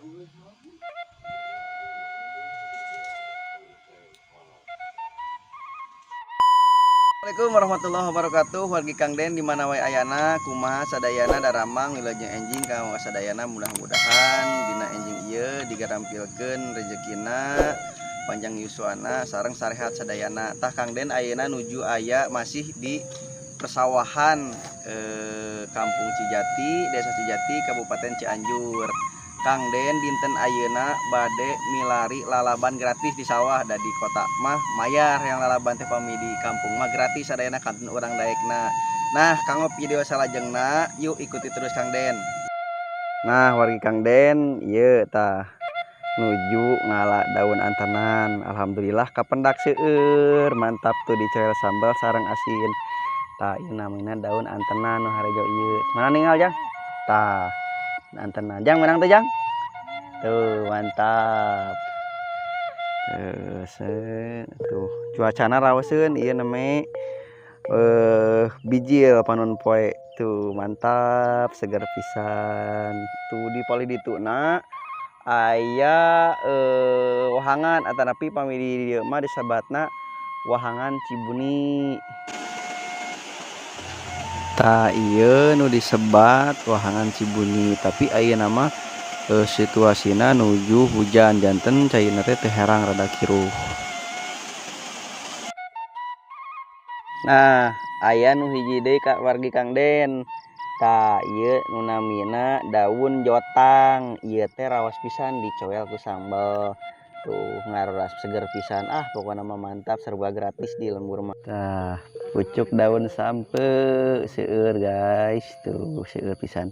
Assalamualaikum warahmatullahi wabarakatuh. Wargi Kang Den di mana wae ayana kumaha sadayana daramang wilujeng enjing kang sadayana mudah-mudahan dina enjing ieu digarampilkeun rezekina panjang yuswana sareng sarehat sadayana. Tah Kang Den ayeuna nuju aya masih di persawahan Kampung Cijati, Desa Cijati, Kabupaten Cianjur. Kang Den dinten ayeuna bade milari lalaban gratis di sawah da di kota mah mayar yang lalaban teh pami di kampung mah gratis sadayana kantun urang daekna. Nah, kanggo video salajengna yuk ikuti terus Kang Den. Nah, wargi Kang Den ieu tah nuju ngala daun antanan. Alhamdulillah kapendak seueur, mantap tuh dicoel sambal sareng asin. Tah ieu namina daun antanan nu harejo ieu. Mana ninggal Jang? Tah antenan Jang menang tuh Jang tuh mantap tuh cuacana rawaseun ieu neme bijil panon poe tuh mantap seger pisan tuh di pali dituna aya wahangan atanapi pami di dieu mah disebatna wahangan Cibuni. Tah ieu nu disebat wahangan Cibuni tapi ayeuna mah situasina nuju hujan janten cairna teh herang rada kiruh. Nah, aya nu hiji deui ka wargi Kang Den. Tah ieu nu namina daun jotang. Ieu teh raos pisan dicoel ku sambal. Tuh ngaras seger pisan pokokna mah mantap serba gratis di lembur mah. Tah pucuk daun sampe seueur guys tuh seueur pisan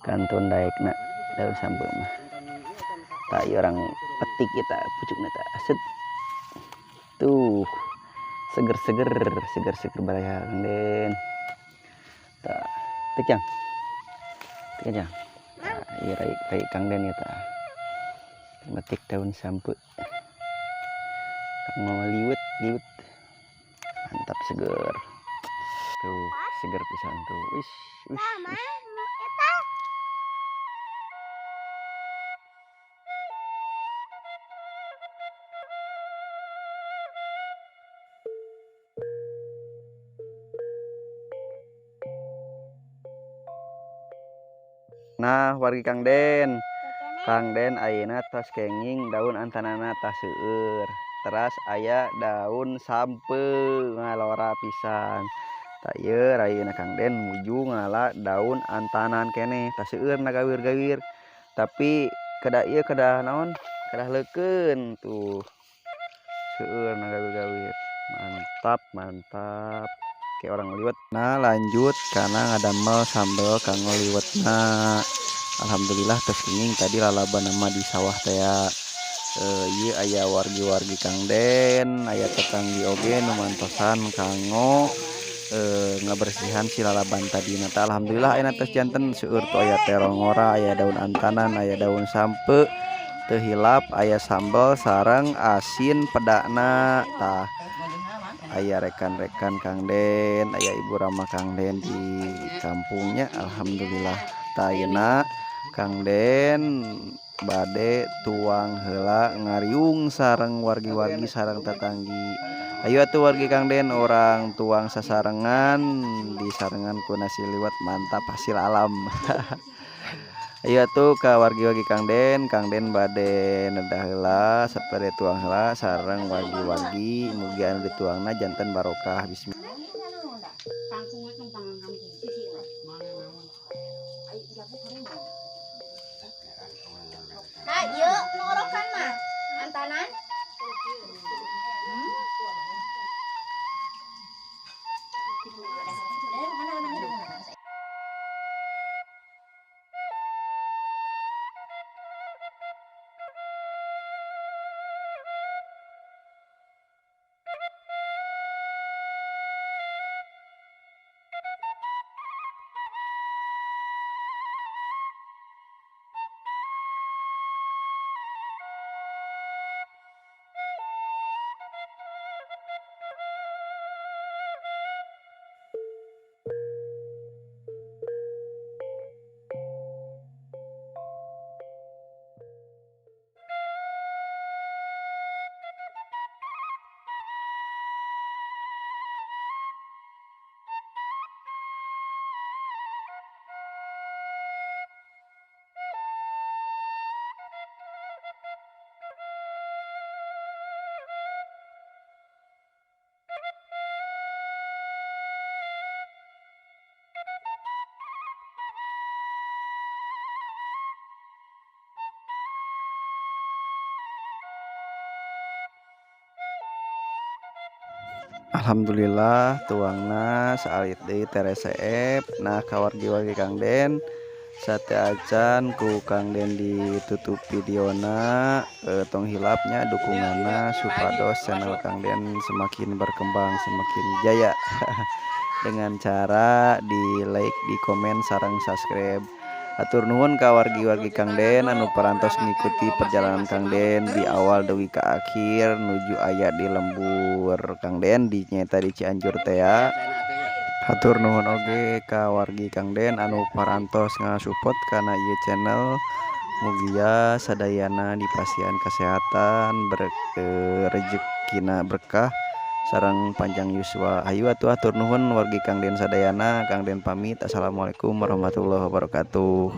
kantun daekna daun sampe mah tak orang petik kita pucukna tah aset tuh seger baraya Kang Den tah teu Jang ieu rai Kang Den ya tah metik daun sampe kanggo liwet mantap seger tuh seger pisan tuh wis. Nah wargi Kang Den ayeuna tos kenging daun antanana tah seueur teras aya daun sampe ngalora pisan tah ieu rayeuna Kang Den nuju ngala daun antanan keneh tah seueur na gawir-gawir tapi kedah ieu kedah naon kedah leukeun tuh seueur na gawir-gawir mantap kayak orang liwet. Nah lanjut karena ngadamel sambal kanggo liwetna. Alhamdulillah tos kenging tadi lalaban nama di sawah teh ya. Ieu aya wargi-wargi Kang Den, aya tetanggi oge nu mantosan kanggo ngabersihan si lalaban tadi. Nah, alhamdulillah ayeuna tos janten seueur tu aya terong ora, aya daun antanan, aya daun sampe, teu hilap aya sambal sareng asin pedana. Tah aya rekan-rekan Kang Den, aya ibu Rama Kang Den di kampungnya. Alhamdulillah tah ayeuna Kang Den bade tuang heula ngariung sareng wargi-wargi sareng tetanggi. Ayo atuh wargi Kang Den orang tuang sasarengan disarengan ku nasi liwet mantap hasil alam. Ayo atuh ka wargi-wargi Kang Den bade nedah heula sapere tuang heula sareng wargi-wargi mugi anu dituangna janten barokah bismillah. Nah, yuk ngorokan mah antanan. Alhamdulillah tuangna saalit deui tereseep. Nah kawargi-wargi Kang Den sate acan ku Kang Den ditutup videona, tong hilapnya dukunganna supados channel Kang Den semakin berkembang semakin jaya dengan cara di-like, di komen sareng subscribe. Atur nuhun ka wargi-wargi Kang Den anu parantos ngikuti perjalanan Kang Den di awal dugi ka akhir nuju aya di lembur Kang Den di nyata di Cianjur teh ya. Hatur nuhun oge ka wargi Kang Den anu parantos ngasupport kana ieu channel. Mugia sadayana dipasihan kesehatan, rezekina berkah sareng panjang yuswa. Hayu atuh atur nuhun wargi Kang Den sadayana. Kang Den pamit. Assalamualaikum warahmatullahi wabarakatuh.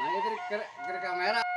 Nah, itu ke kamera.